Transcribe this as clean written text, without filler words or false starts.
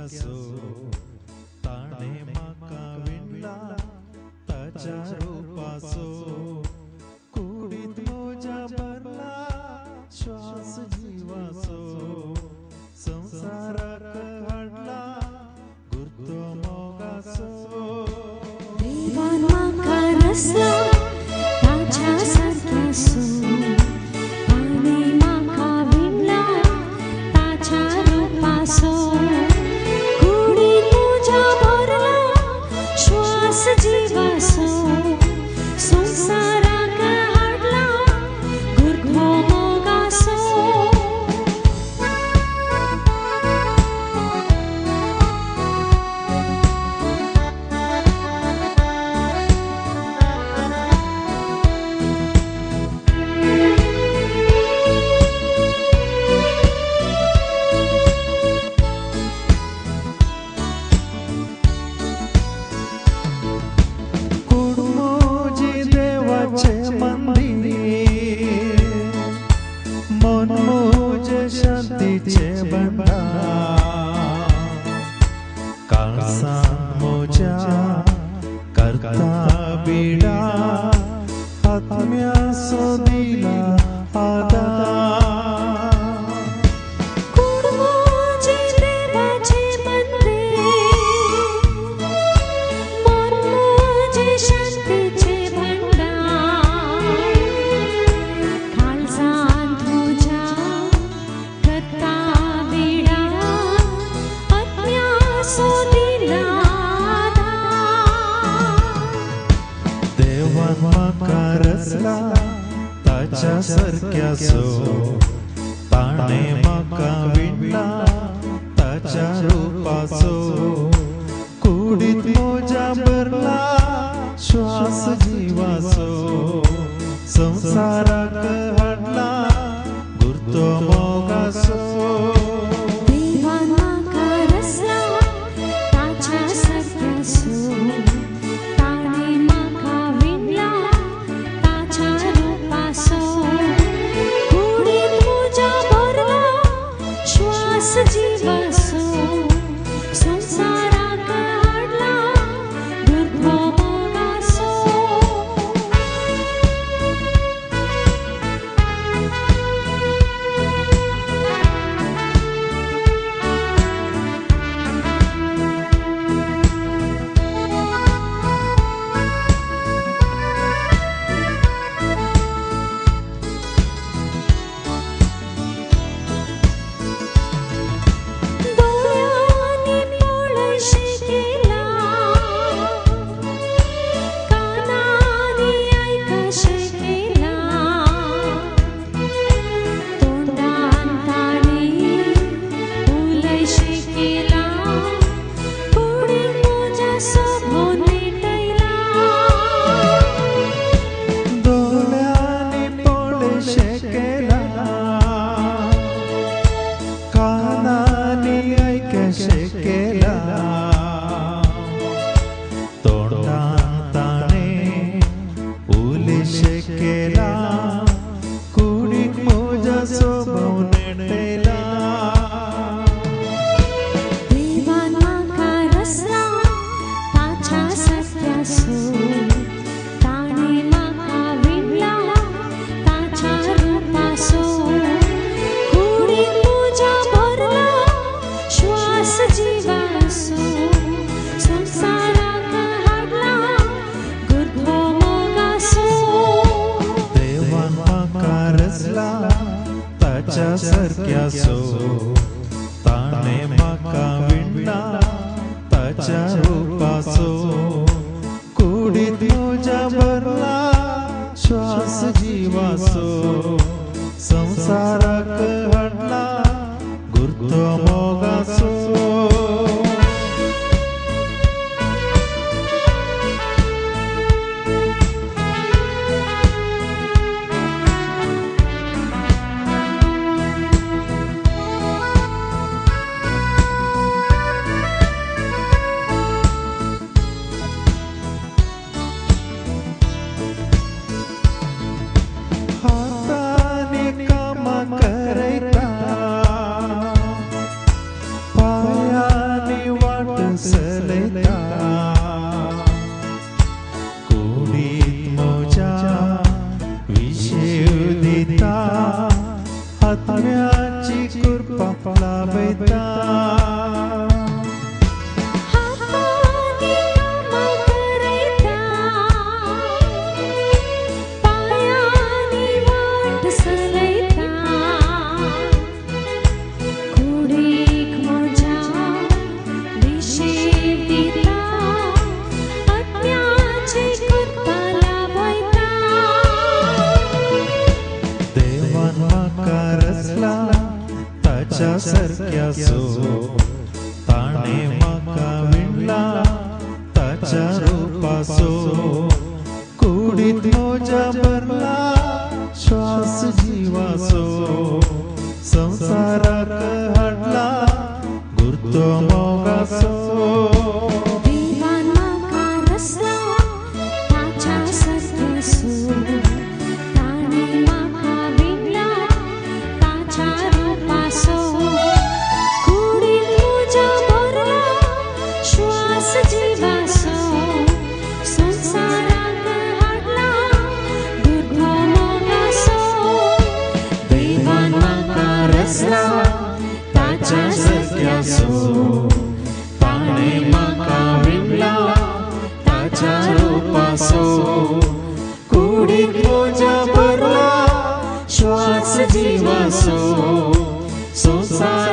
सारक्यासो ताणे म्हाका विणला ताच्या रूपाचो कुडीत म्हज्या भरला श्वास जिवाचो संसाराक हाडला गुर्तो मोगाचो देवान म्हाका रचला ताच्या सारक्यासो ताणे म्हाका विणला ताच्या रूपाचो कुडीत म्हज्या भरला श्वास जिवाचो संसाराक हाडला गुर्तो मोगाचो मन मोजे शांतीचे भंडार काळजांत मोज्या करता बिडा आत्म्याचो दिला आदार कोण मोजे देवाचे मंदिर मन मोजे शांतीचे भंडार काळजांत म्हज्या करता बिडा आत्म्याचो दिला देवान म्हाका रचला ताच्या सारक्याचो ताणे म्हाका विणला ताच्या रूपाचो कुडीत म्हज्या भरला श्वास जिवाचो संसाराक हाडला गुर्तो मोगाचो देवान म्हाका रचला ताच्या सारक्यासो ताणे म्हाका विणला ताच्या रूपाचो कुडीत म्हज्या भरला श्वास जिवाचो संसाराक हाडला गुर्तो मोगाचो दोळ्यांनी पळशी केला कानांनी आयकशे केला तोंडान ताणी उलयशे केला कुडीत म्हज्या सोबून नेटयला दोळ्यांनी पळशे केला कानांनी आयकशे केला तोंडान ताणे उलशे केला कुडीत म्हज्या सोबून नेटयला देवान म्हाका रचला ताच्या सारक्यासो ताणे म्हाका विणला ताच्या रूपाचो कुडीत म्हज्या भरला श्वास जिवाचो संसाराक हाडला गुर्तो मोगाचो देवान म्हाका रचला ताच्या सारक्याचो ताणे म्हाका विणला ताच्या रूपाचो कुडीत म्हज्या भरला श्वास जिवाचो संसाराक हाडला गुर्तो मोगाचो ताच्या रूपासो कुडीत मोजा भरला श्वास जीवासो संसाराक हाडला गुर्तो मोगासो देवान म्हाका रचला ताच्या सत्यासो ताणे म्हाका विणला ताच्या रूपासो कुडीत मोजा भरला श्वास जीवासो संसाराक हाडला गुर्तो मोगासो देवान म्हाका रचला ताच्या सत्यासो ताणे म्हाका विणला ताच्या रूपासो कुडीत मोजा भरला श्वास जीवासो संसार